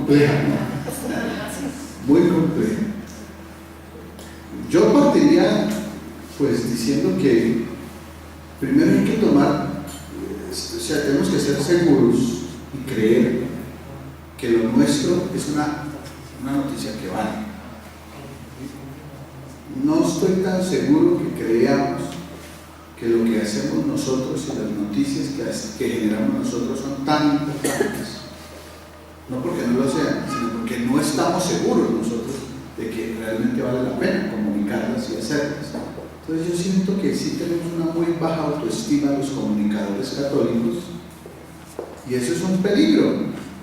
compleja, ¿no? Muy compleja. Yo partiría pues diciendo que primero hay que tomar, o sea, tenemos que ser seguros y creer que lo nuestro es una noticia que vale. No estoy tan seguro que creamos que lo que hacemos nosotros y las noticias que generamos nosotros son tan importantes. No porque no lo sean, sino porque no estamos seguros nosotros de que realmente vale la pena comunicarlas y hacerlas. Entonces yo siento que sí tenemos una muy baja autoestima los comunicadores católicos, y eso es un peligro,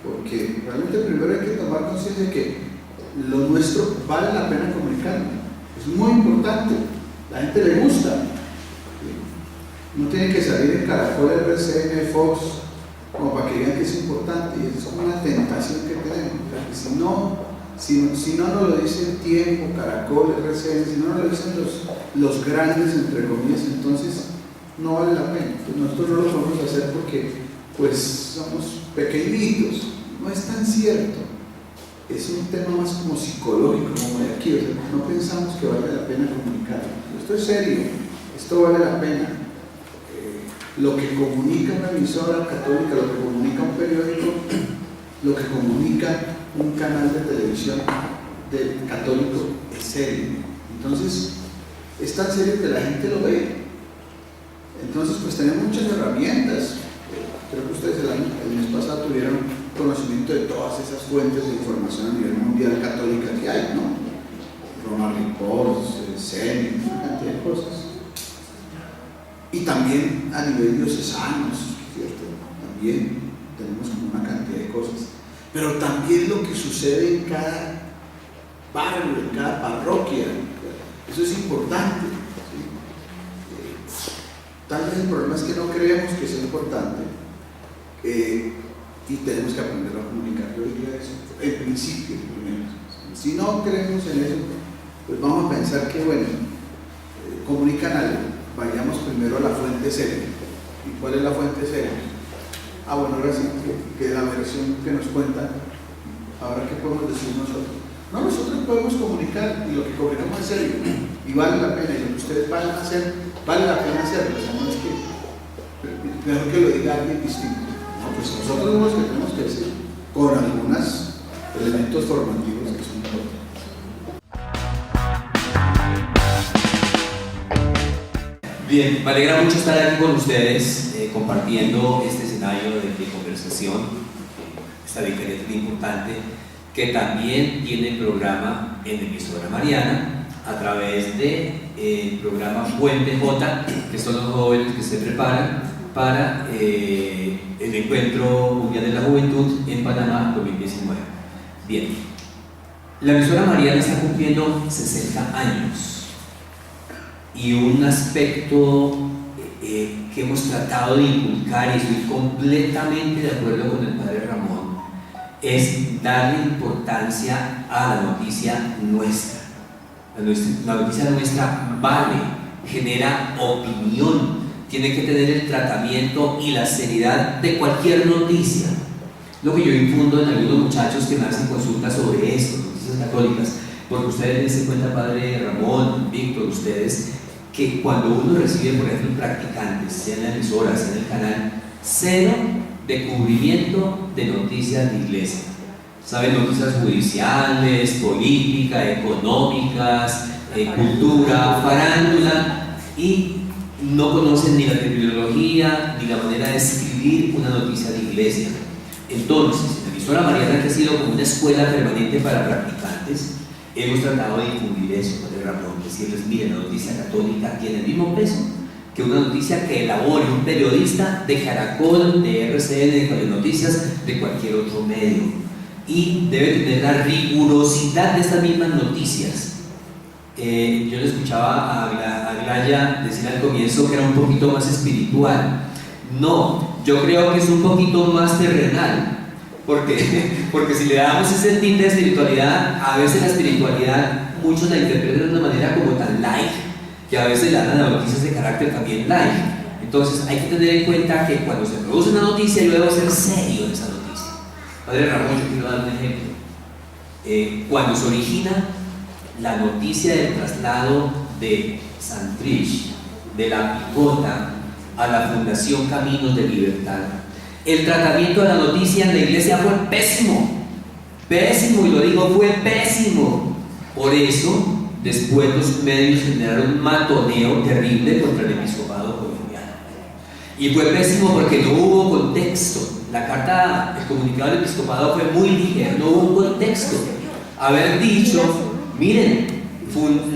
porque realmente primero hay que tomar conciencia de que lo nuestro vale la pena comunicarlo. Es muy importante, la gente le gusta. No tiene que salir en Caracol, RCN, Fox, como para que digan que es importante, y es como una tentación que tenemos. Si no nos lo dicen Tiempo, Caracol, RCN, si no nos lo dicen los grandes, entre comillas, entonces no vale la pena. Entonces nosotros no lo podemos hacer porque pues somos pequeñitos. No es tan cierto. Es un tema más como psicológico, como de aquí. O sea, no pensamos que vale la pena comunicar. Esto es serio, esto vale la pena. Lo que comunica una emisora católica, lo que comunica un periódico, lo que comunica un canal de televisión católico es serio. Entonces, es tan serio que la gente lo ve. Entonces, pues tenemos muchas herramientas. Creo que ustedes el mes pasado tuvieron conocimiento de todas esas fuentes de información a nivel mundial católica que hay, ¿no? Roma Reports, CEN, una cantidad de cosas. Y también a nivel diocesanos, ¿cierto? También tenemos como una cantidad de cosas. Pero también lo que sucede en cada barrio, en cada parroquia, eso es importante, ¿sí? Tal vez el problema es que no creemos que sea importante, y tenemos que aprender a comunicar. Yo diría eso, en principio, primero. Si no creemos en eso, pues vamos a pensar que, bueno, comunican algo. Vayamos primero a la fuente seria. ¿Y cuál es la fuente seria? Bueno, ahora sí, que la versión que nos cuentan, ahora qué podemos decir nosotros. No, nosotros podemos comunicar, y lo que comunicamos es serio, y vale la pena, y lo que ustedes van a hacer, vale la pena hacerlo. O sea, no es que mejor que lo diga alguien distinto. No, pues nosotros somos los que tenemos que decir, con algunos elementos formativos que son importantes. Bien, me alegra mucho estar aquí con ustedes compartiendo este escenario de conversación, esta diferencia muy importante, que también tiene programa en emisora mariana a través del programa Puente J, que son los jóvenes que se preparan para el Encuentro Mundial de la Juventud en Panamá 2019. Bien, la emisora mariana está cumpliendo 60 años. Y un aspecto que hemos tratado de inculcar, y estoy completamente de acuerdo con el padre Ramón, es darle importancia a la noticia nuestra. La noticia nuestra vale, genera opinión, tiene que tener el tratamiento y la seriedad de cualquier noticia. Lo que yo infundo en algunos muchachos que me hacen consultas sobre esto, noticias católicas, porque ustedes dense cuenta, padre Ramón, Víctor, ustedes, que cuando uno recibe, por ejemplo, practicantes, sea en la emisora, sea en el canal, cero de cubrimiento de noticias de iglesia. Saben, noticias judiciales, políticas, económicas, cultura, farándula, y no conocen ni la terminología ni la manera de escribir una noticia de iglesia. Entonces, la emisora mariana, que ha sido como una escuela permanente para practicantes, hemos tratado de difundir eso, padre Ramón, decirles, miren, la noticia católica tiene el mismo peso que una noticia que elabore un periodista de Caracol, de RCN, de Telenoticias, de cualquier otro medio, y debe tener la rigurosidad de estas mismas noticias. Yo le escuchaba a Glaya decir al comienzo que era un poquito más espiritual. No, yo creo que es un poquito más terrenal. Porque si le damos ese tinte de espiritualidad, a veces la espiritualidad muchos la interpretan de una manera como tan light, que a veces le dan a noticias de carácter también light. Entonces hay que tener en cuenta que cuando se produce una noticia, yo debo ser serio en esa noticia. Padre Ramón, yo quiero dar un ejemplo. Cuando se origina la noticia del traslado de Santrich, de la Picota, a la Fundación Caminos de Libertad, el tratamiento de la noticia en la iglesia fue pésimo, pésimo, y lo digo, fue pésimo. Por eso, después los medios generaron un matoneo terrible contra el episcopado colombiano. Y fue pésimo porque no hubo contexto. La carta, el comunicado del episcopado fue muy ligero, no hubo un contexto. Haber dicho, miren,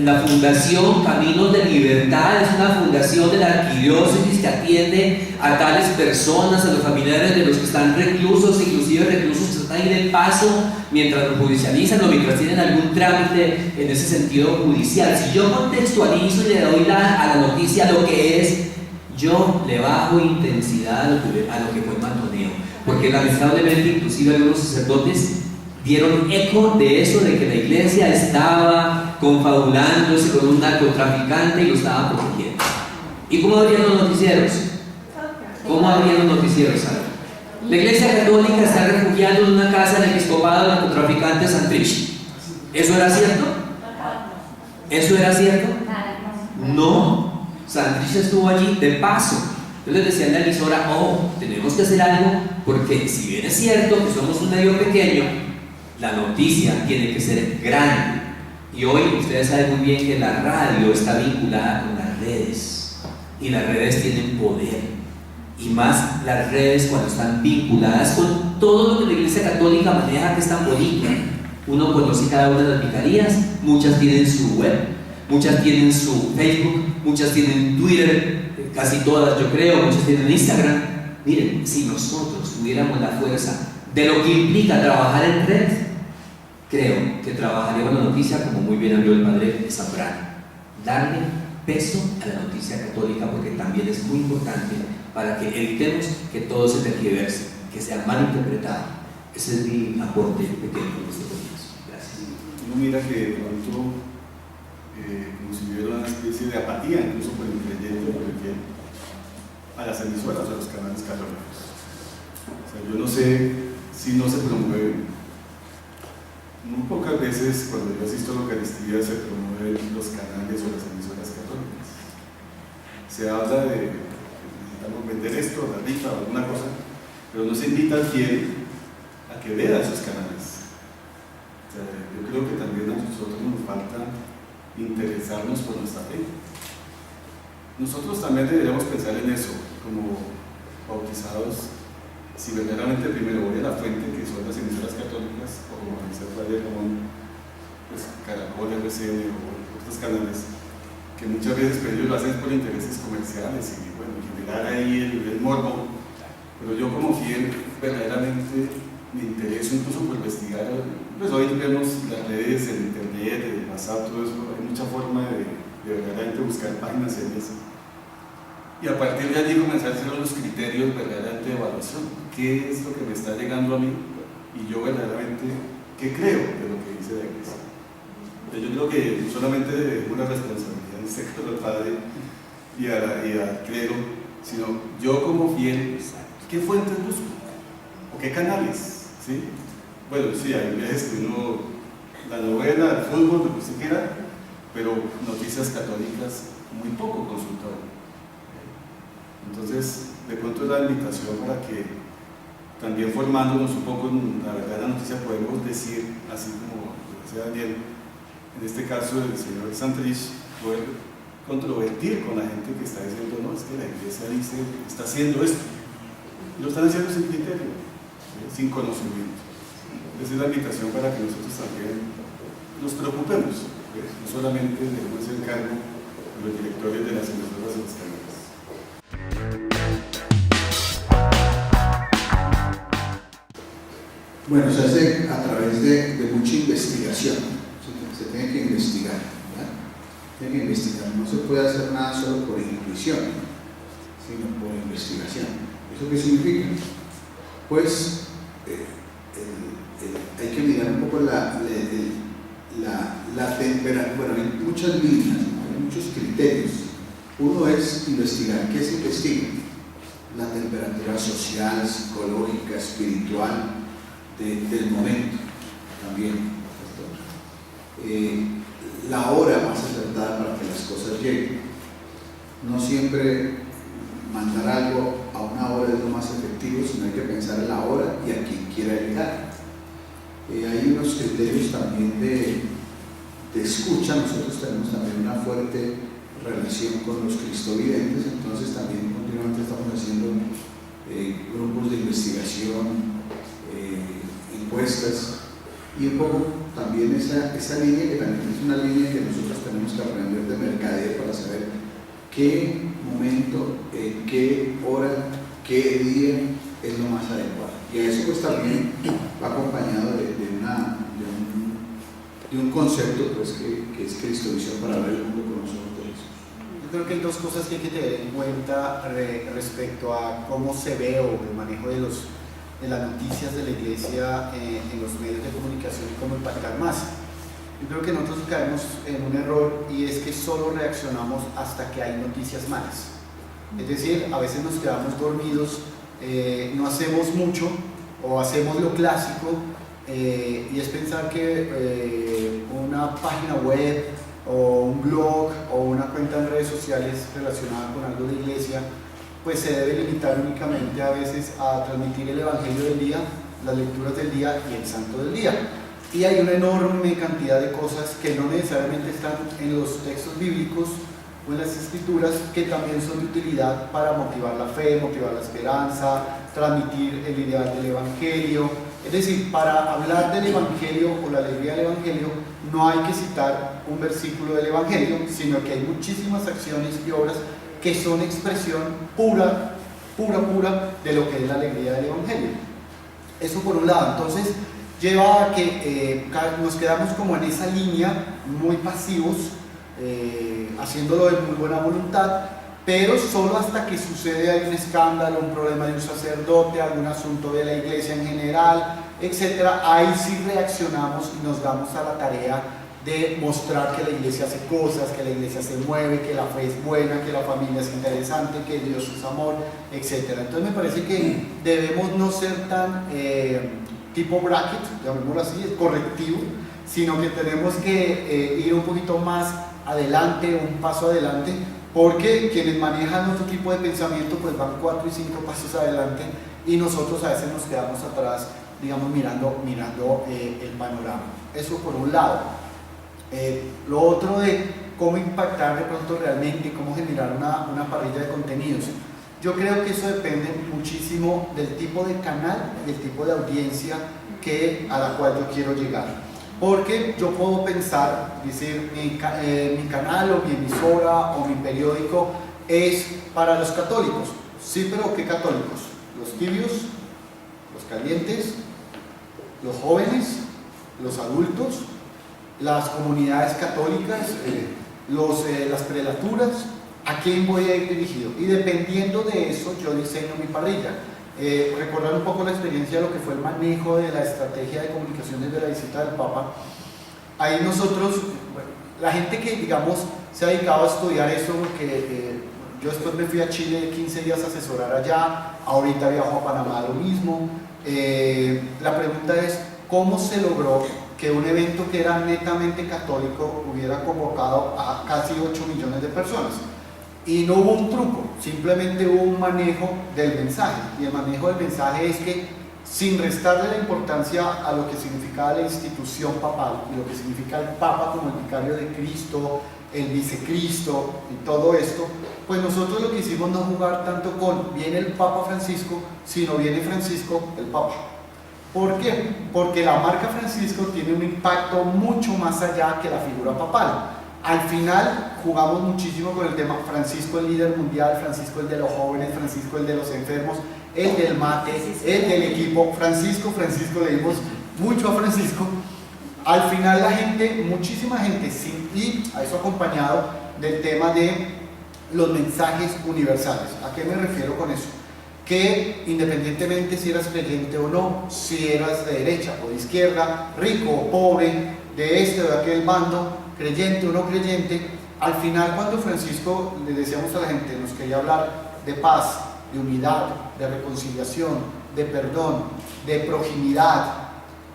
la Fundación Caminos de Libertad es una fundación de la arquidiócesis que atiende a tales personas, a los familiares de los que están reclusos, inclusive reclusos que están ahí de paso mientras los judicializan o mientras tienen algún trámite en ese sentido judicial. Si yo contextualizo y le doy a la noticia lo que es, yo le bajo intensidad a lo que fue el matoneo, porque lamentablemente inclusive algunos sacerdotes dieron eco de eso, de que la iglesia estaba confabulándose con un narcotraficante y lo estaba protegiendo. ¿Y cómo habrían los noticieros? ¿Cómo habrían los noticieros? La iglesia católica está refugiando en una casa del episcopado del narcotraficante Santrich. ¿Eso era cierto? ¿Eso era cierto? No. Santrich estuvo allí de paso. Entonces decía en la emisora, tenemos que hacer algo, porque si bien es cierto que somos un medio pequeño, la noticia tiene que ser grande. Y hoy ustedes saben muy bien que la radio está vinculada con las redes, y las redes tienen poder, y más las redes cuando están vinculadas con todo lo que la Iglesia Católica maneja, que es tan bonita. Uno conoce cada una de las vicarías, muchas tienen su web, muchas tienen su Facebook, muchas tienen Twitter, casi todas yo creo, muchas tienen Instagram. Miren, si nosotros tuviéramos la fuerza de lo que implica trabajar en red, creo que trabajaríamos la noticia como muy bien habló el padre Zambrano, darle peso a la noticia católica, porque también es muy importante para que evitemos que todo se tergiverse, que sea mal interpretado. Ese es mi aporte pequeño en este comienzo. Gracias. Uno mira que de pronto como si hubiera una especie de apatía incluso por el creyente, por el fiel, a las emisoras, a los canales católicos. O sea, yo no sé si no se promueve. Muy pocas veces cuando yo asisto a la Eucaristía se promueven los canales o las emisoras católicas. Se habla de que necesitamos vender esto, la rifa o alguna cosa, pero no se invita al fiel a que vea esos canales. O sea, yo creo que también a nosotros nos falta interesarnos por nuestra fe. Nosotros también deberíamos pensar en eso, como bautizados, si verdaderamente primero voy a la fuente, que son las emisoras católicas, o como dice el padre Ramón, pues Caracol, RCN o otros canales, que muchas veces pues, ellos lo hacen por intereses comerciales y bueno, generar ahí el morbo, pero yo como fiel verdaderamente me intereso incluso por investigar. Pues hoy vemos las redes, el internet, el WhatsApp, todo eso, hay mucha forma de verdaderamente buscar páginas en eso. Y a partir de allí comenzar a hacer los criterios verdaderamente de evaluación. ¿Qué es lo que me está llegando a mí? Y yo verdaderamente, ¿qué creo de lo que dice la iglesia? Entonces yo creo que no solamente debemos una responsabilidad en este caso al padre y al clero, sino yo como fiel, ¿qué fuentes busco? ¿O qué canales? ¿Sí? Bueno, sí, hay veces que uno, la novela, el fútbol, lo que usted quiera, pero noticias católicas muy poco consultado. Entonces, de pronto es la invitación para que también formándonos un poco en la verdadera noticia podemos decir, así como decía Daniel, en este caso el señor Santrich, poder controvertir con la gente que está diciendo, no, es que la iglesia dice, está haciendo esto, y lo están haciendo sin criterio, sin conocimiento. Esa es la invitación para que nosotros también nos preocupemos, no solamente debemos hacer cargo de los directores de las emisoras y los canales. Bueno, se hace a través de mucha investigación, se tiene que investigar, ¿verdad? Tiene que investigar, no se puede hacer nada solo por intuición, sino por investigación. ¿Eso qué significa? Pues hay que mirar un poco la temperatura. Bueno, hay muchas líneas, hay muchos criterios. Uno es investigar. ¿Qué se investiga? La temperatura social, psicológica, espiritual del momento también. La hora más acertada para que las cosas lleguen. No siempre mandar algo a una hora es lo más efectivo, sino hay que pensar en la hora y a quien quiera llegar. Hay unos criterios también de escucha. Nosotros tenemos también una fuerte relación con los cristovidentes, entonces también continuamente estamos haciendo grupos de investigación, encuestas, y un poco también esa línea, que también es una línea que nosotros tenemos que aprender de mercadeo para saber qué momento, qué hora, qué día es lo más adecuado. Y a eso pues también va acompañado de un concepto pues, que es Cristovisión, para ver el mundo con nosotros. Yo creo que hay dos cosas que hay que tener en cuenta respecto a cómo se ve o el manejo de las noticias de la iglesia en los medios de comunicación y cómo impactar más. Yo creo que nosotros caemos en un error, y es que solo reaccionamos hasta que hay noticias malas. Es decir, a veces nos quedamos dormidos, no hacemos mucho o hacemos lo clásico, y es pensar que una página web o un blog o una cuenta en redes sociales relacionada con algo de iglesia pues se debe limitar únicamente a veces a transmitir el evangelio del día, las lecturas del día y el santo del día. Y hay una enorme cantidad de cosas que no necesariamente están en los textos bíblicos o en las escrituras, que también son de utilidad para motivar la fe, motivar la esperanza, transmitir el ideal del evangelio. Es decir, para hablar del evangelio o la alegría del evangelio no hay que citar un versículo del evangelio, sino que hay muchísimas acciones y obras que son expresión pura de lo que es la alegría del evangelio. Eso por un lado. Entonces lleva a que nos quedamos como en esa línea, muy pasivos, haciéndolo de muy buena voluntad, pero solo hasta que sucede algún escándalo, un problema de un sacerdote, algún asunto de la iglesia en general, etc. Ahí sí reaccionamos y nos damos a la tarea de mostrar que la iglesia hace cosas, que la iglesia se mueve, que la fe es buena, que la familia es interesante, que Dios es amor, etc. Entonces me parece que debemos no ser tan tipo bracket, llamémoslo así, es correctivo, sino que tenemos que ir un poquito más adelante, un paso adelante, porque quienes manejan otro tipo de pensamiento pues van 4 y 5 pasos adelante, y nosotros a veces nos quedamos atrás, digamos, mirando el panorama. Eso por un lado. Lo otro de cómo impactar de pronto realmente, cómo generar una parrilla de contenidos. Yo creo que eso depende muchísimo del tipo de canal, del tipo de audiencia a la cual yo quiero llegar. Porque yo puedo pensar, decir, mi canal o mi emisora o mi periódico es para los católicos. Sí, pero ¿qué católicos? Los tibios, los calientes, los jóvenes, los adultos, las comunidades católicas, las prelaturas. ¿A quién voy a ir dirigido? Y dependiendo de eso yo diseño mi parrilla. Recordar un poco la experiencia de lo que fue el manejo de la estrategia de comunicación desde la visita del Papa. Ahí nosotros, bueno, la gente que digamos se ha dedicado a estudiar eso, porque yo después me fui a Chile 15 días a asesorar allá, ahorita viajo a Panamá lo mismo. La pregunta es, ¿cómo se logró que un evento que era netamente católico hubiera convocado a casi 8 millones de personas? Y no hubo un truco, simplemente hubo un manejo del mensaje. Y el manejo del mensaje es que, sin restarle la importancia a lo que significaba la institución papal y lo que significa el Papa como el vicario de Cristo, el vicecristo y todo esto, pues nosotros lo que hicimos no jugar tanto con viene el Papa Francisco, sino viene Francisco el Papa. ¿Por qué? Porque la marca Francisco tiene un impacto mucho más allá que la figura papal. Al final jugamos muchísimo con el tema Francisco el líder mundial, Francisco el de los jóvenes, Francisco el de los enfermos, el del mate, el del equipo, Francisco, le dimos mucho a Francisco. Al final la gente, muchísima gente, y a eso acompañado del tema de los mensajes universales. ¿A qué me refiero con eso? Que independientemente si eras creyente o no, si eras de derecha o de izquierda, rico o pobre, de este o de aquel bando, creyente o no creyente, al final cuando Francisco le decíamos a la gente, nos quería hablar de paz, de unidad, de reconciliación, de perdón, de proximidad,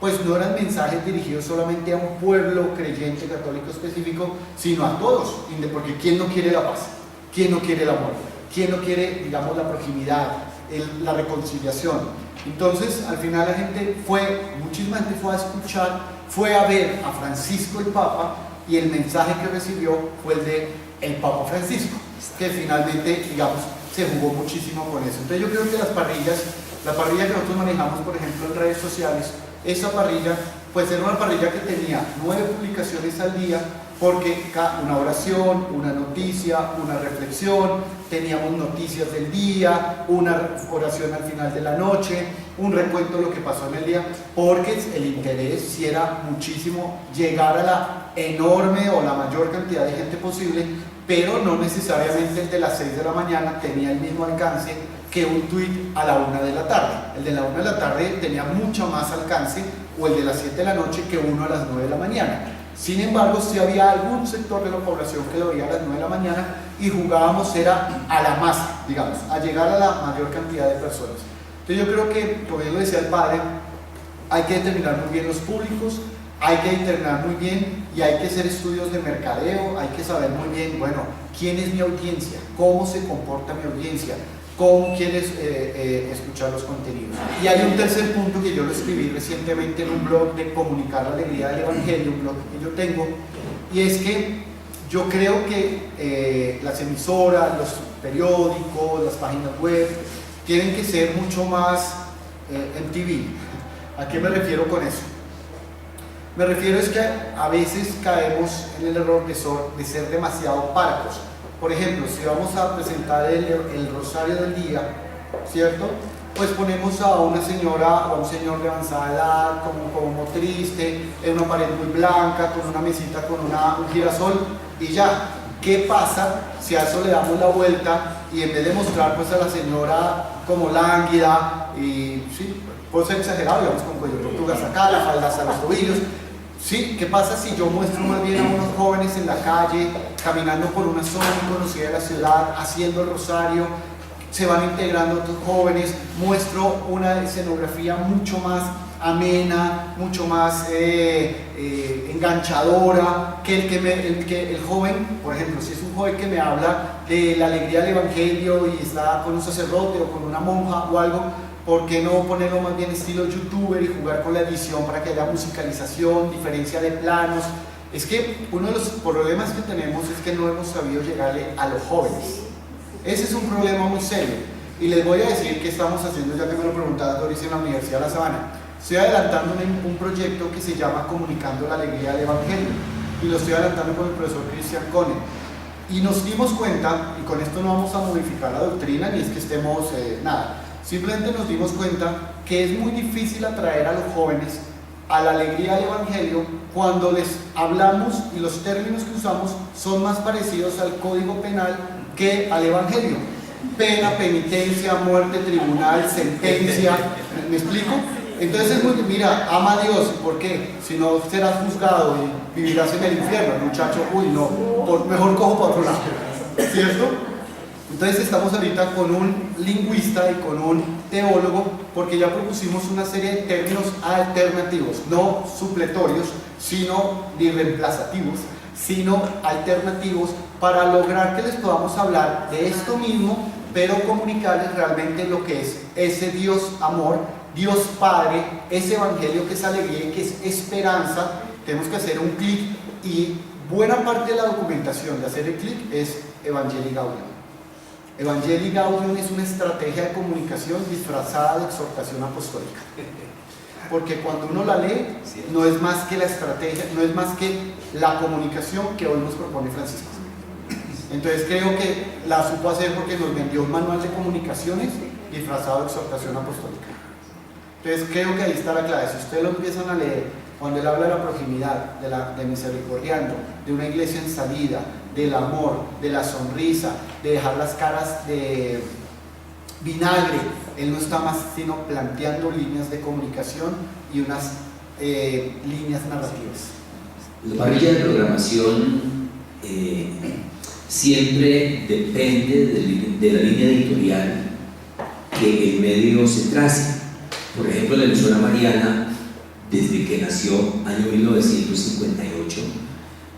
pues no eran mensajes dirigidos solamente a un pueblo creyente católico específico, sino a todos, porque ¿quién no quiere la paz? ¿Quién no quiere el amor? ¿Quién no quiere, digamos, la proximidad, la reconciliación? Entonces, al final la gente muchísima gente fue a escuchar, fue a ver a Francisco el Papa, y el mensaje que recibió fue el de el Papa Francisco, que finalmente, digamos, se jugó muchísimo con eso. Entonces yo creo que la parrilla que nosotros manejamos, por ejemplo, en redes sociales, esa parrilla, pues era una parrilla que tenía 9 publicaciones al día, porque una oración, una noticia, una reflexión, teníamos noticias del día, una oración al final de la noche, un recuento de lo que pasó en el día, porque el interés sí era muchísimo llegar a la enorme o la mayor cantidad de gente posible, pero no necesariamente el de las 6 de la mañana tenía el mismo alcance que un tweet a la 1 de la tarde. El de la 1 de la tarde tenía mucho más alcance, o el de las 7 de la noche, que uno a las 9 de la mañana. Sin embargo, sí había algún sector de la población que lo veía a las 9 de la mañana y jugábamos era a la masa, digamos, a llegar a la mayor cantidad de personas. Entonces yo creo que, como bien lo decía el padre, hay que determinar muy bien los públicos, hay que determinar muy bien y hay que hacer estudios de mercadeo, hay que saber muy bien, bueno, quién es mi audiencia, cómo se comporta mi audiencia, cómo quieres escuchar los contenidos. Y hay un tercer punto que yo lo escribí recientemente en un blog de Comunicar la Alegría del Evangelio, un blog que yo tengo, y es que yo creo que las emisoras, los periódicos, las páginas web tienen que ser mucho más MTV. ¿A qué me refiero con eso? Me refiero es que a veces caemos en el error de ser demasiado parcos. Por ejemplo, si vamos a presentar el rosario del día, ¿cierto? Pues ponemos a una señora o a un señor de avanzada edad, como triste, en una pared muy blanca, con una mesita con un girasol, y ya. ¿Qué pasa si a eso le damos la vuelta y en vez de mostrar pues a la señora como lánguida y, sí, puede ser exagerado, digamos, con cuello de tortugas acá, la falda hasta los tobillos? Sí, ¿qué pasa si yo muestro más bien a unos jóvenes en la calle, caminando por una zona muy conocida de la ciudad, haciendo el rosario, se van integrando otros jóvenes, muestro una escenografía mucho más amena, mucho más enganchadora, que el joven, por ejemplo, si es un joven que me habla de la alegría del Evangelio y está con un sacerdote o con una monja o algo, ¿por qué no ponerlo más bien estilo youtuber y jugar con la edición para que haya musicalización, diferencia de planos? Es que uno de los problemas que tenemos es que no hemos sabido llegarle a los jóvenes. Ese es un problema muy serio. Y les voy a decir que estamos haciendo, ya que me lo preguntaba Doris, en la Universidad de La Sabana. Estoy adelantando un proyecto que se llama Comunicando la Alegría del Evangelio. Y lo estoy adelantando con el profesor Christian Kohne. Y nos dimos cuenta, y con esto no vamos a modificar la doctrina, ni es que estemos nada. Simplemente nos dimos cuenta que es muy difícil atraer a los jóvenes a la alegría del Evangelio cuando les hablamos y los términos que usamos son más parecidos al Código Penal que al Evangelio. Pena, penitencia, muerte, tribunal, sentencia. ¿Me explico? Entonces es muy, mira, ama a Dios. ¿Por qué? Si no serás juzgado y vivirás en el infierno. El muchacho, uy, no, mejor cojo para otro lado. ¿Cierto? Entonces estamos ahorita con un lingüista y con un teólogo porque ya propusimos una serie de términos alternativos, no supletorios, sino ni reemplazativos, sino alternativos para lograr que les podamos hablar de esto mismo, pero comunicarles realmente lo que es ese Dios amor, Dios Padre, ese Evangelio que es alegría y que es esperanza. Tenemos que hacer un clic y buena parte de la documentación de hacer el clic es Evangelii Gaudium. Evangelii Gaudium es una estrategia de comunicación disfrazada de exhortación apostólica. Porque cuando uno la lee, no es más que la estrategia, no es más que la comunicación que hoy nos propone Francisco. Entonces creo que la supo hacer porque nos vendió un manual de comunicaciones disfrazado de exhortación apostólica. Entonces creo que ahí está la clave. Si ustedes lo empiezan a leer, cuando él habla de la proximidad, de misericordiando, de una iglesia en salida, del amor, de la sonrisa, de dejar las caras de vinagre, él no está más sino planteando líneas de comunicación y unas líneas narrativas. La parrilla de programación siempre depende de la línea editorial que el medio se trace. Por ejemplo, la emisora mariana desde que nació, año 1958,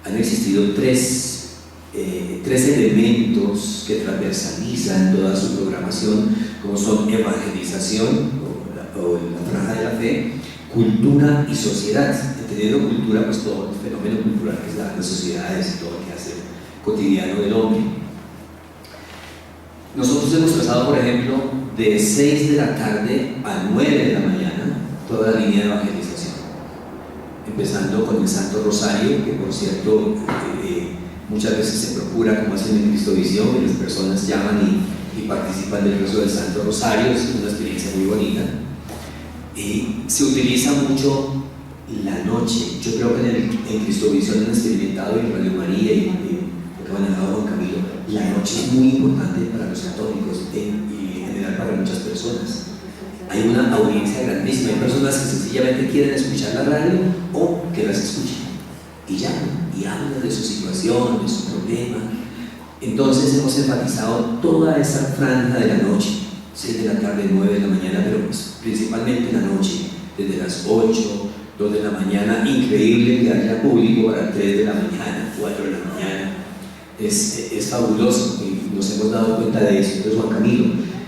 han existido tres elementos que transversalizan toda su programación, como son evangelización o la franja de la fe, cultura y sociedad. Entendiendo cultura, pues todo el fenómeno cultural que es las sociedades y todo lo que hace cotidiano del hombre. Nosotros hemos trazado, por ejemplo, de 6 de la tarde a 9 de la mañana toda la línea de evangelización, empezando con el Santo Rosario, que por cierto muchas veces se procura, como hacen en Cristovisión, y las personas llaman y participan del rezo del Santo Rosario. Es una experiencia muy bonita. Se utiliza mucho la noche. Yo creo que en Cristovisión han experimentado, en Radio María y lo que ha manejado Juan Camilo, la noche es muy importante para los católicos y en general para muchas personas. Hay una audiencia grandísima, hay personas que sencillamente quieren escuchar la radio o que las escuchen y llaman y hablan de su situación, de su problema. Entonces hemos enfatizado toda esa franja de la noche, 6 de la tarde, 9 de la mañana, pero pues, principalmente la noche, desde las 8, 2 de la mañana. Increíble que haya público para 3 de la mañana, 4 de la mañana. Es fabuloso y nos hemos dado cuenta de eso. Entonces, Juan Camilo,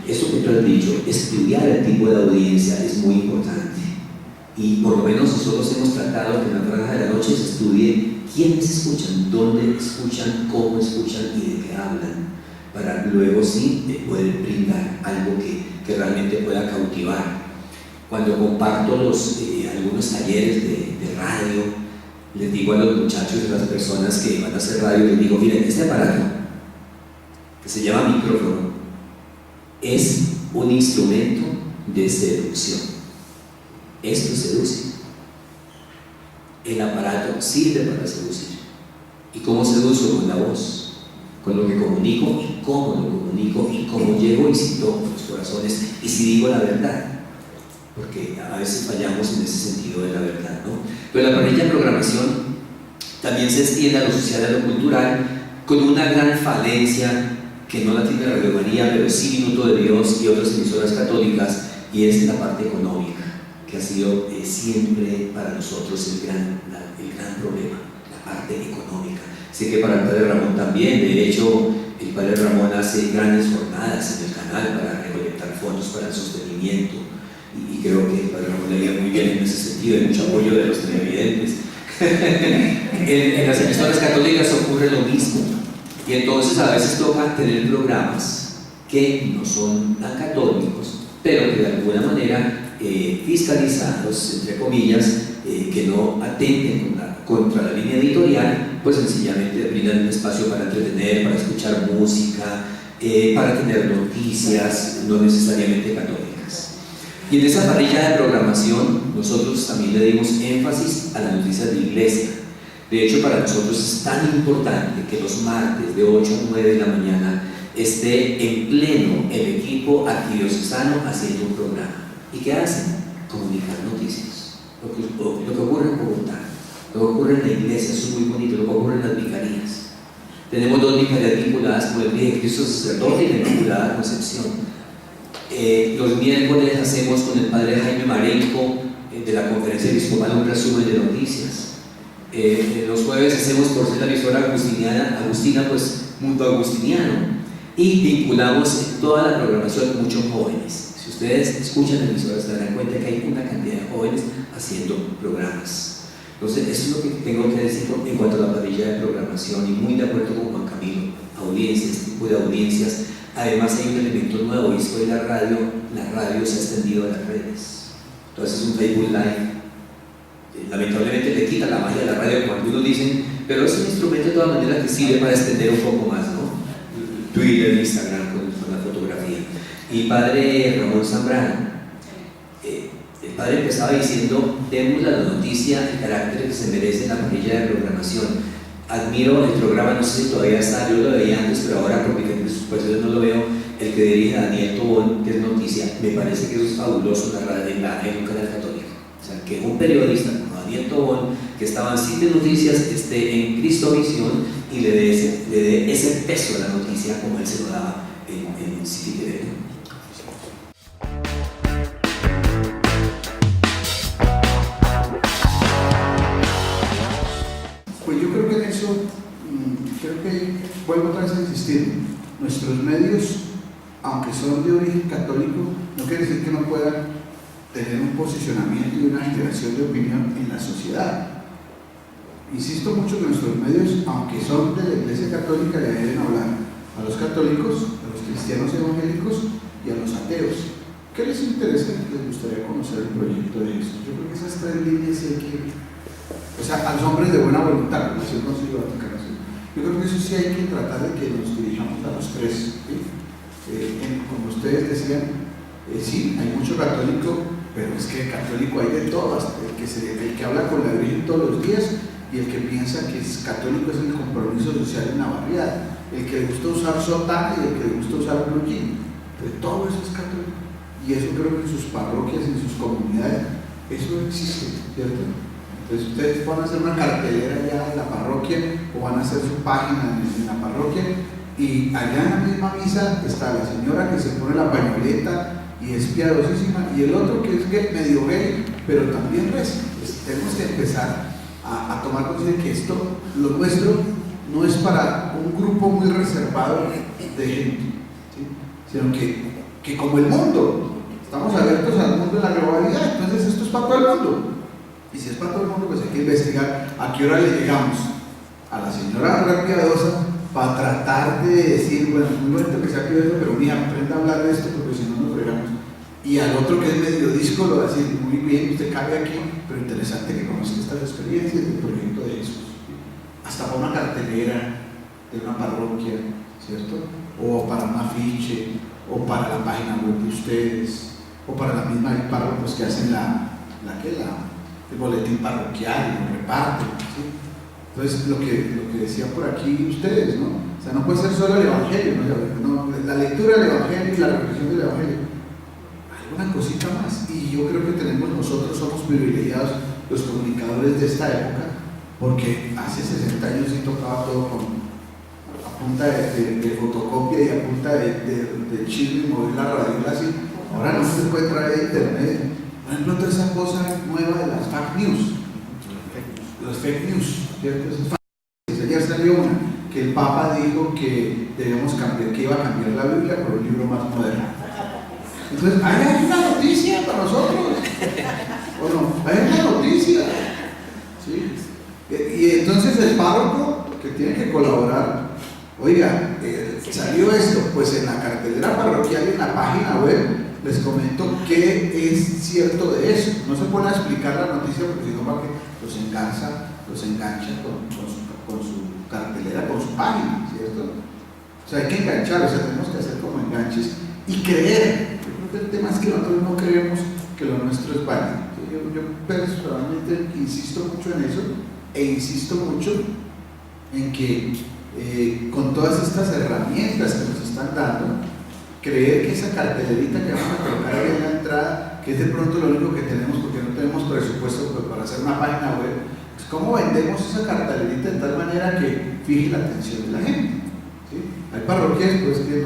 eso que tú has dicho, estudiar el tipo de audiencia es muy importante. Y por lo menos nosotros hemos tratado que en la franja de la noche se estudie quiénes escuchan, dónde escuchan, cómo escuchan y de qué hablan, para luego sí poder brindar algo que realmente pueda cautivar. Cuando comparto algunos talleres de radio, les digo a los muchachos y a las personas que van a hacer radio, les digo, miren, este aparato que se llama micrófono es un instrumento de seducción. Esto seduce. El aparato sirve para seducir. ¿Y cómo seduzco? Con la voz, con lo que comunico y cómo lo comunico y cómo llego y si toco los corazones y si digo la verdad, porque a veces fallamos en ese sentido de la verdad, ¿no? Pero la parrilla de programación también se extiende a lo social y a lo cultural, con una gran falencia que no la tiene Radio María, pero sí Minuto de Dios y otras emisoras católicas, y es la parte económica, que ha sido siempre para nosotros el gran problema, la parte económica. Sé que para el Padre Ramón también. De hecho, el Padre Ramón hace grandes jornadas en el canal para recolectar fondos para el sostenimiento, y creo que el Padre Ramón le iba muy bien en ese sentido. Hay mucho apoyo de los televidentes. En las emisoras católicas ocurre lo mismo, y entonces a veces toca tener programas que no son tan católicos, pero que de alguna manera fiscalizados, entre comillas, que no atenten contra la línea editorial, pues sencillamente brindan un espacio para entretener, para escuchar música, para tener noticias no necesariamente católicas. Y en esa parrilla de programación nosotros también le dimos énfasis a las noticias de iglesia. De hecho, para nosotros es tan importante que los martes de 8 a 9 de la mañana esté en pleno el equipo arquidiocesano haciendo un programa. ¿Y qué hacen? Comunicar noticias. Lo que ocurre en Bogotá, lo que ocurre en la iglesia, eso es muy bonito, lo que ocurre en las vicarías. Tenemos 2 vicarías vinculadas con el Día de Cristo Sacerdote y la vinculada a Concepción. Los miércoles hacemos con el Padre Jaime Marenco de la Conferencia Episcopal un resumen de noticias. Los jueves hacemos, por ser la emisora agustina, pues Mundo Agustiniano, y vinculamos en toda la programación muchos jóvenes. Si ustedes escuchan la emisora se darán cuenta que hay una cantidad de jóvenes haciendo programas. Entonces, eso es lo que tengo que decir en cuanto a la parrilla de programación, y muy de acuerdo con Juan Camilo, audiencias, tipo de audiencias. Además hay un elemento nuevo, y es que hoy la radio se ha extendido a las redes. Entonces es un Facebook Live. Lamentablemente le quita la magia de la radio, como algunos dicen, pero es un instrumento de todas maneras que sirve para extender un poco más, ¿no? Twitter, Instagram con la fotografía. Y Padre Ramón Zambrano, el padre empezaba diciendo: demos a la noticia el carácter que se merece en la parrilla de programación. Admiro el programa, no sé si todavía está, yo lo veía antes, pero ahora porque pues yo no lo veo, el que dirige Daniel Tobón, que es Noticia. Me parece que eso es fabuloso en un canal católico. O sea, que un periodista como Daniel Tobón, que estaba en 7 Noticias, esté en Cristovisión y le dé ese peso a la noticia como él se lo daba en City TV. que vuelvo otra vez a insistir, nuestros medios, aunque son de origen católico, no quiere decir que no puedan tener un posicionamiento y una generación de opinión en la sociedad. Insisto mucho que nuestros medios, aunque son de la Iglesia Católica, le deben hablar a los católicos, a los cristianos evangélicos y a los ateos. ¿Qué les interesa? ¿Les gustaría conocer el proyecto de eso? Yo creo que esas tres líneas hay que... O sea, a los hombres de buena voluntad, como decía el Concilio Vaticano II. Yo creo que eso sí hay que tratar de que nos dirijamos a los tres. ¿Sí? Como ustedes decían, sí, hay mucho católico, pero es que católico hay de todo, hasta el que habla con la Virgen todos los días y el que piensa que es católico es el compromiso social en la barriada, el que le gusta usar sotana y el que le gusta usar blue jean. Pero todo eso es católico. Y eso creo que en sus parroquias, en sus comunidades, eso existe, ¿cierto? Entonces ustedes van a hacer una cartelera ya en la parroquia o van a hacer su página en la parroquia y allá en la misma misa está la señora que se pone la pañoleta y es piadosísima y el otro que es medio gay pero también reza. Pues tenemos que empezar a tomar conciencia que esto, lo nuestro, no es para un grupo muy reservado de gente, ¿sí? Sino que como el mundo, estamos abiertos al mundo de la globalidad, entonces esto es para todo el mundo. Y si es para todo el mundo, pues hay que investigar a qué hora le llegamos a la señora re piadosa para tratar de decir, bueno, muy bonito que sea piadoso, pero mira, aprenda a hablar de esto porque si no nos fregamos. Y al otro que es medio disco lo va a decir, muy bien, usted cabe aquí, pero interesante que conozca estas experiencias del proyecto de esos. Hasta para una cartelera de una parroquia, ¿cierto? O para un afiche, o para la página web de ustedes, o para la misma párrocos que hacen el boletín parroquial, lo reparten, ¿sí? Entonces, lo que decían por aquí ustedes, ¿no? O sea, no puede ser solo el Evangelio, ¿no? La lectura del Evangelio y la reflexión del Evangelio. Alguna cosita más. Y yo creo que nosotros somos privilegiados, los comunicadores de esta época, porque hace 60 años sí tocaba todo a punta de fotocopia y a punta de chisme y mover la radiola así. Ahora no se puede traer de internet. Por ejemplo, toda esa cosa nueva de las fake news. Los fake news, ¿cierto? Ayer salió una que el Papa dijo que debemos cambiar, que iba a cambiar la Biblia por un libro más moderno. Entonces, hay una noticia para nosotros. ¿O no? Hay una noticia. ¿Sí? Y entonces el párroco que tiene que colaborar, oiga, salió esto, pues en la cartelera parroquial y en la página web les comento qué es cierto de eso. No se pone a explicar la noticia porque si no va que los engancha con su cartelera, con su página, ¿cierto? O sea, hay que enganchar, o sea, tenemos que hacer como enganches y creer. Yo creo que el tema es que nosotros no creemos que lo nuestro es válido. Yo personalmente insisto mucho en eso e insisto mucho en que con todas estas herramientas que nos están dando, creer que esa cartelerita que vamos a colocar ahí en la entrada, que es de pronto lo único que tenemos porque no tenemos presupuesto para hacer una página web, pues cómo vendemos esa cartelerita de tal manera que fije la atención de la gente, ¿sí? Hay parroquias pues que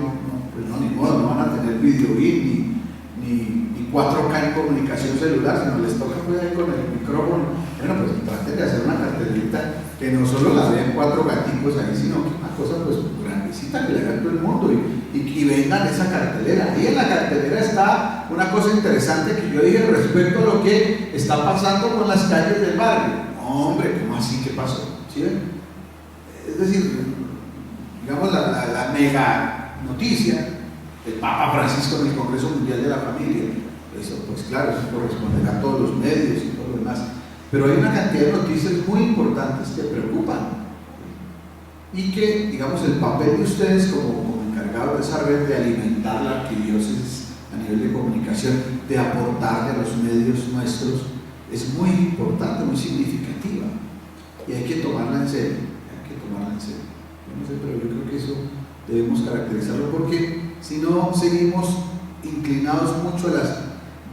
ni modo, no van a tener video ni 4K en comunicación celular, sino les toca pues ahí con el micrófono. Bueno, pues traten de hacer una cartelerita que no solo la vean 4 gaticos ahí, sino que una cosa pues grandecita que le haga todo el mundo y vendan esa cartelera. Ahí en la cartelera está una cosa interesante que yo dije respecto a lo que está pasando con las calles del barrio. No, hombre, ¿cómo así? ¿Qué pasó? ¿Sí ven? Es decir, digamos la mega noticia del Papa Francisco en el Congreso Mundial de la Familia. Eso, pues claro, eso corresponderá a todos los medios y todo lo demás. Pero hay una cantidad de noticias muy importantes que preocupan y que, digamos, el papel de ustedes como encargados de esa red de alimentar la arquidiócesis a nivel de comunicación, de aportarle a los medios nuestros, es muy importante, muy significativa y hay que tomarla en serio, Yo no sé, pero yo creo que eso debemos caracterizarlo porque si no seguimos inclinados mucho a las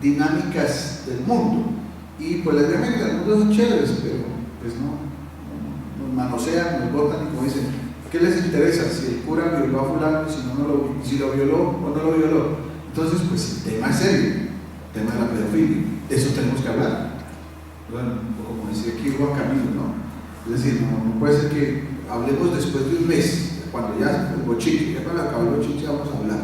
dinámicas del mundo y pues las dinámicas del mundo son chéveres, pero pues no nos manosean, nos botan y como dicen, ¿qué les interesa? Si el cura violó a fulano, si lo violó o no lo violó. Entonces pues el tema es serio, el tema de la pedofilia, de eso tenemos que hablar. Bueno, como decía aquí Juan Camilo, ¿no? Es decir, no puede ser que hablemos después de un mes, cuando ya el bochinche, ya cuando acabó el bochinche vamos a hablar.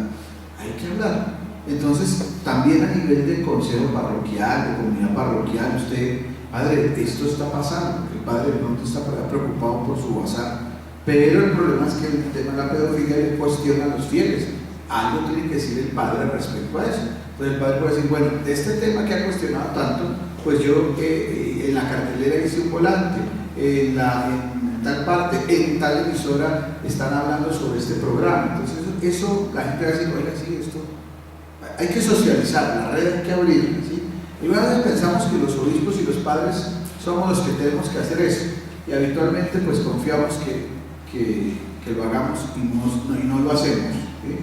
Hay que hablar. Entonces, también a nivel de consejo parroquial, de comunidad parroquial, usted, padre, esto está pasando, el padre de pronto está preocupado por su bazar, pero el problema es que el tema de la pedofilia le cuestiona a los fieles. Algo tiene que decir el padre respecto a eso. Entonces el padre puede decir, bueno, este tema que ha cuestionado tanto, pues yo en la cartelera hice un volante, en tal parte, en tal emisora están hablando sobre este programa. Entonces eso la gente va a decir, oiga, sí, esto hay que socializar, la red hay que abrirla, ¿sí? Y a veces pensamos que los obispos y los padres somos los que tenemos que hacer eso, y habitualmente pues confiamos que lo hagamos y no lo hacemos, ¿sí?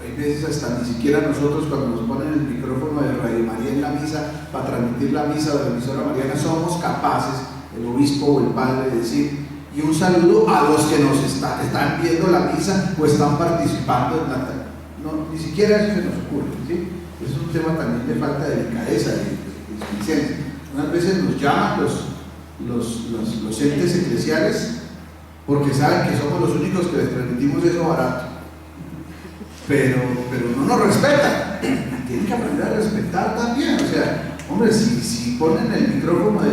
Hay veces hasta ni siquiera nosotros, cuando nos ponen el micrófono de Radio María en la misa para transmitir la misa de la emisora mariana, somos capaces, el obispo o el padre, de decir, y un saludo a los que nos están viendo la misa o están participando en la... No, ni siquiera eso se nos ocurre, ¿sí? Es un tema también de falta de delicadeza, de licencia. Unas veces nos llaman los entes eclesiales porque saben que somos los únicos que les permitimos eso barato, pero no nos respetan. Tienen que aprender a respetar también. O sea, hombre, si ponen el micrófono de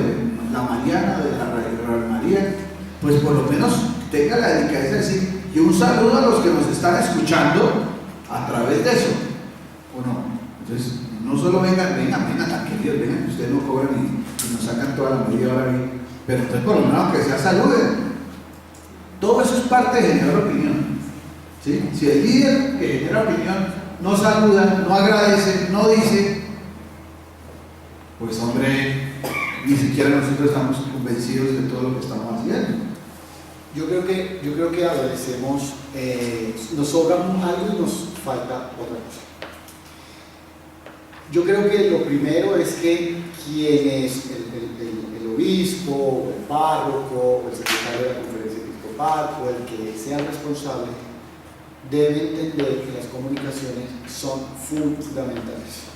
la Mariana, de la Radio María, pues por lo menos tenga la delicadeza de decir, y un saludo a los que nos están escuchando a través de eso, ¿o no? Entonces, no solo vengan, tan queridos, vengan, que ustedes no cobran y nos sacan toda la media hora ahí, pero entonces por lo menos que sea saluden. Todo eso es parte de generar opinión, ¿sí? Si el líder que genera opinión no saluda, no agradece, no dice, pues hombre, ni siquiera nosotros estamos convencidos de todo lo que estamos haciendo. Yo creo que adolecemos, nos sobra algo y nos falta otra cosa. Yo creo que lo primero es que quien es el obispo, o el párroco, o el secretario de la conferencia episcopal, o el que sea responsable, debe entender que las comunicaciones son fundamentales.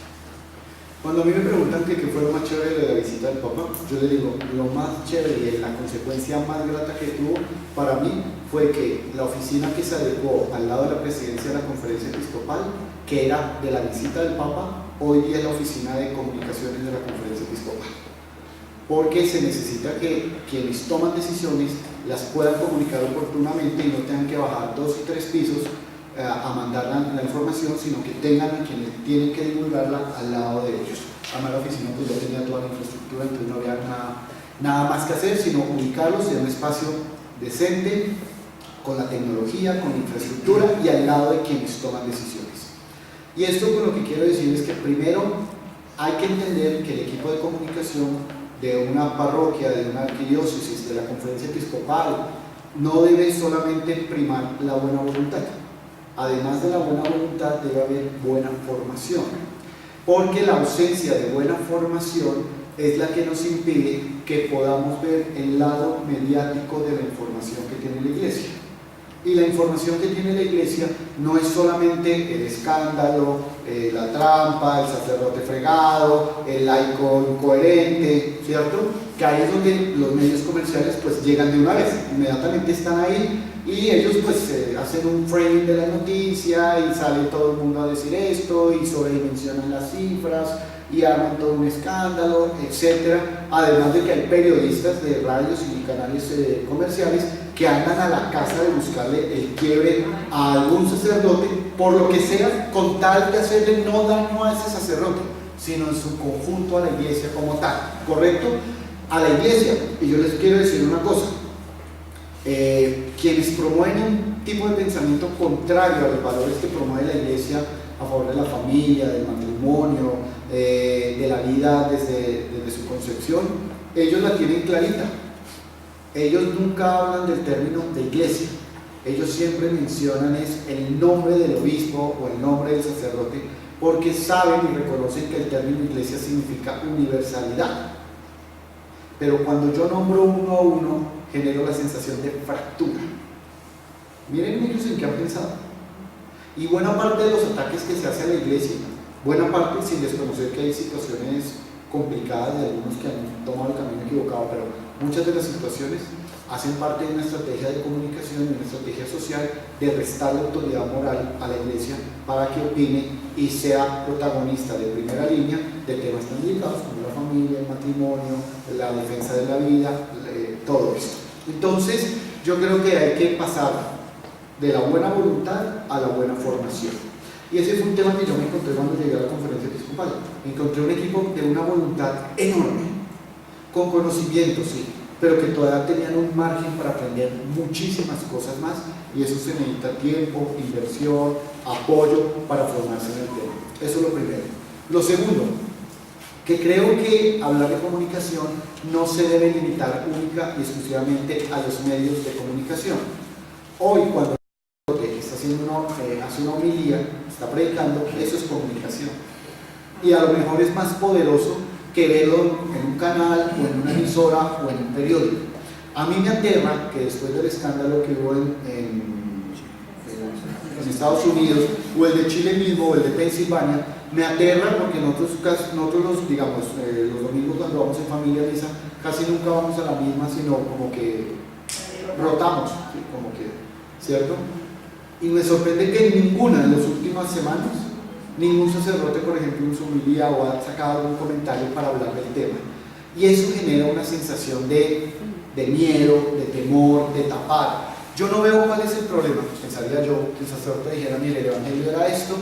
Cuando a mí me preguntan qué fue lo más chévere de la visita del Papa, yo le digo, lo más chévere y la consecuencia más grata que tuvo para mí fue que la oficina que se adecuó al lado de la presidencia de la conferencia episcopal, que era de la visita del Papa, hoy día es la oficina de comunicaciones de la conferencia episcopal. Porque se necesita que quienes toman decisiones las puedan comunicar oportunamente y no tengan que bajar 2 y 3 pisos a mandar la información, sino que tengan a quienes tienen que divulgarla al lado de ellos. Además la oficina pues ya tenía toda la infraestructura, entonces no había nada más que hacer, sino ubicarlos en un espacio decente, con la tecnología, con la infraestructura y al lado de quienes toman decisiones. Y esto con lo que quiero decir es que primero hay que entender que el equipo de comunicación de una parroquia, de una arquidiócesis, de la conferencia episcopal, no debe solamente primar la buena voluntad. Además de la buena voluntad debe haber buena formación, porque la ausencia de buena formación es la que nos impide que podamos ver el lado mediático de la información que tiene la Iglesia. Y la información que tiene la Iglesia no es solamente el escándalo, la trampa, el sacerdote fregado, el laico incoherente, ¿cierto? Que ahí es donde los medios comerciales pues llegan de una vez, inmediatamente están ahí y ellos pues hacen un framing de la noticia y sale todo el mundo a decir esto y sobredimensionan las cifras y arman todo un escándalo, etc. Además de que hay periodistas de radios y canales comerciales que andan a la casa de buscarle el quiebre a algún sacerdote, por lo que sea, con tal de hacerle no daño a ese sacerdote, sino en su conjunto a la Iglesia como tal, ¿correcto? A la Iglesia. Y yo les quiero decir una cosa, quienes promueven un tipo de pensamiento contrario a los valores que promueve la Iglesia a favor de la familia, del matrimonio, de la vida desde su concepción, ellos la tienen clarita. Ellos nunca hablan del término de iglesia, ellos siempre mencionan el nombre del obispo o el nombre del sacerdote, porque saben y reconocen que el término iglesia significa universalidad. Pero cuando yo nombro uno a uno, genero la sensación de fractura. Miren ellos en qué han pensado. Y buena parte de los ataques que se hace a la iglesia, buena parte sin desconocer que hay situaciones complicadas de algunos que han tomado el camino equivocado, pero Muchas de las situaciones hacen parte de una estrategia de comunicación y una estrategia social de restar la autoridad moral a la Iglesia para que opine y sea protagonista de primera línea de temas tan delicados como la familia, el matrimonio, la defensa de la vida, todo esto. Entonces, yo creo que hay que pasar de la buena voluntad a la buena formación. Y ese fue un tema que yo me encontré cuando llegué a la conferencia episcopal. Encontré un equipo de una voluntad enorme, con conocimiento, sí, pero que todavía tenían un margen para aprender muchísimas cosas más, y eso se necesita tiempo, inversión, apoyo para formarse en el tema. Eso es lo primero. Lo segundo, que creo que hablar de comunicación no se debe limitar única y exclusivamente a los medios de comunicación. Hoy, cuando está haciendo hace una homilía, está predicando, eso es comunicación. Y a lo mejor es más poderoso que verlo en un canal o en una emisora o en un periódico. A mí me aterra que después del escándalo que hubo en Estados Unidos, o el de Chile mismo, o el de Pensilvania, me aterra porque nosotros digamos, los domingos cuando vamos en familia a misa, casi nunca vamos a la misma, sino como que rotamos, ¿sí? Como que, ¿cierto? Y me sorprende que en ninguna de las últimas semanas ningún sacerdote, por ejemplo, en su homilía o ha sacado algún comentario para hablar del tema. Y eso genera una sensación de miedo, de temor, de tapar. Yo no veo cuál es el problema. Pensaría yo que el sacerdote dijera, mire, el evangelio era esto,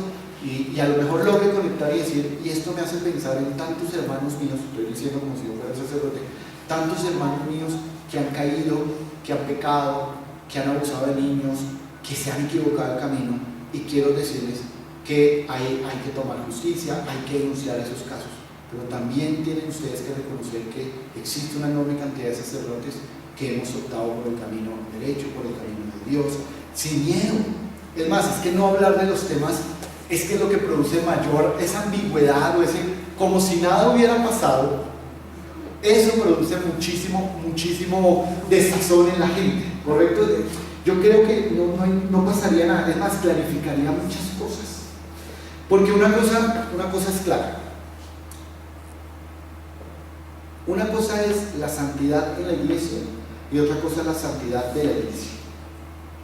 y a lo mejor logre conectar y decir, y esto me hace pensar en tantos hermanos míos, estoy diciendo como si yo fuera el sacerdote, tantos hermanos míos que han caído, que han pecado, que han abusado de niños, que se han equivocado el camino, y quiero decirles que hay que tomar justicia, hay que denunciar esos casos, pero también tienen ustedes que reconocer que existe una enorme cantidad de sacerdotes que hemos optado por el camino derecho, por el camino de Dios, sin miedo. Es más, es que no hablar de los temas es que lo que produce mayor esa ambigüedad o ese como si nada hubiera pasado, eso produce muchísimo desazón en la gente, ¿correcto? Yo creo que no pasaría nada, es más, clarificaría muchas cosas. Porque una cosa es clara. Una cosa es la santidad en la iglesia y otra cosa es la santidad de la iglesia.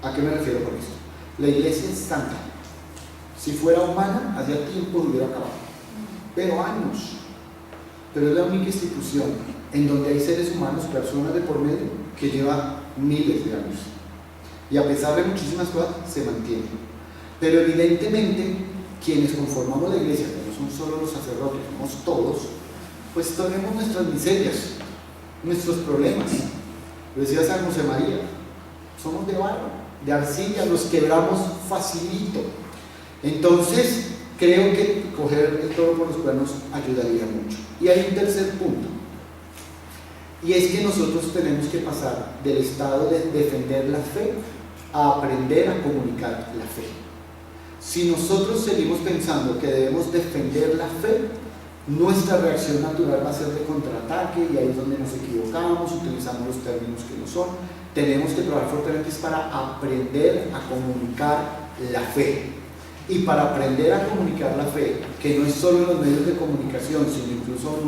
¿A qué me refiero con esto? La iglesia es santa. Si fuera humana, hacía tiempo se hubiera acabado. Pero años. Pero es la única institución en donde hay seres humanos, personas de por medio, que lleva miles de años. Y a pesar de muchísimas cosas, se mantiene. Pero evidentemente, quienes conformamos la iglesia, que no son solo los sacerdotes, somos todos, pues tenemos nuestras miserias, nuestros problemas. Lo decía San José María, somos de barro, de arcilla, nos quebramos facilito. Entonces, creo que coger el toro por los cuernos ayudaría mucho. Y hay un tercer punto, y es que nosotros tenemos que pasar del estado de defender la fe a aprender a comunicar la fe. Si nosotros seguimos pensando que debemos defender la fe, nuestra reacción natural va a ser de contraataque, y ahí es donde nos equivocamos, utilizamos los términos que no son. Tenemos que trabajar fuertemente para aprender a comunicar la fe. Y para aprender a comunicar la fe, que no es solo en los medios de comunicación, sino incluso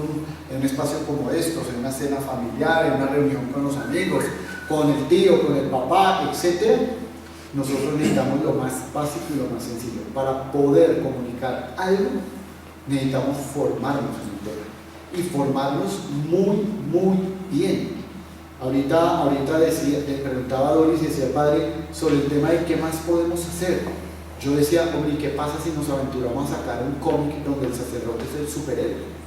en un espacio como estos, en una cena familiar, en una reunión con los amigos, con el tío, con el papá, etc., nosotros necesitamos lo más básico y lo más sencillo. Para poder comunicar algo, necesitamos formarnos en el tema, y formarnos muy bien. Ahorita preguntaba a Doris y decía el padre sobre el tema de qué más podemos hacer. Yo decía, hombre, ¿y qué pasa si nos aventuramos a sacar un cómic donde el sacerdote es el superhéroe?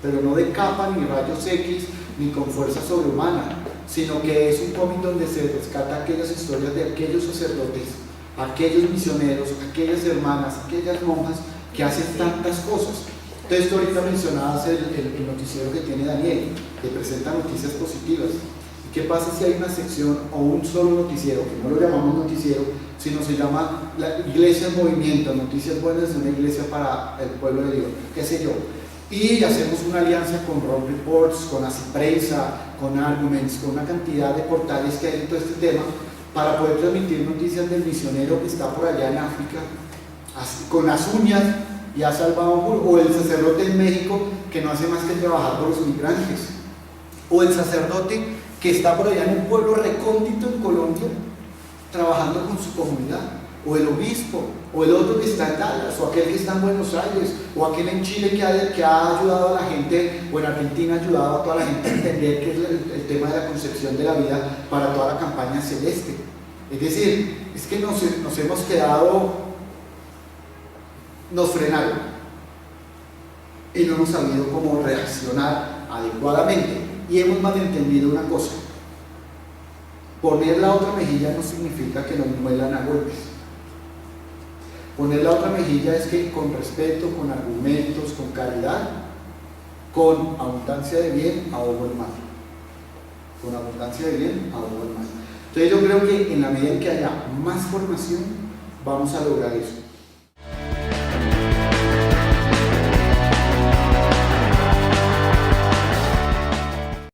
Pero no de capa, ni rayos X, ni con fuerza sobrehumana, sino que es un cómic donde se rescata aquellas historias de aquellos sacerdotes, aquellos misioneros, aquellas hermanas, aquellas monjas que hacen tantas cosas. Entonces, tú ahorita mencionabas el noticiero que tiene Daniel, que presenta noticias positivas. ¿Y qué pasa si hay una sección o un solo noticiero, que no lo llamamos noticiero, sino se llama la Iglesia en Movimiento, noticias buenas de una iglesia para el pueblo de Dios, qué sé yo? Y hacemos una alianza con Rock Reports, con Así Prensa, con Arguments, con una cantidad de portales que hay en todo este tema, para poder transmitir noticias del misionero que está por allá en África, con las uñas, y ha salvado, o el sacerdote en México que no hace más que trabajar por los migrantes. o el sacerdote que está por allá en un pueblo recóndito en Colombia trabajando con su comunidad, o el obispo, o el otro que está en Dallas, o aquel que está en Buenos Aires, o aquel en Chile que ha ayudado a la gente, o en Argentina ha ayudado a toda la gente a entender qué es el tema de la concepción de la vida para toda la campaña celeste. Es decir, es que nos hemos quedado, nos frenaron y no hemos sabido cómo reaccionar adecuadamente, y hemos malentendido una cosa: poner la otra mejilla no significa que nos muelan a golpes. Poner la otra mejilla es que con respeto, con argumentos, con caridad, con abundancia de bien, ahogo el mal. Con abundancia de bien, ahogo el mal. Entonces yo creo que en la medida en que haya más formación, vamos a lograr eso.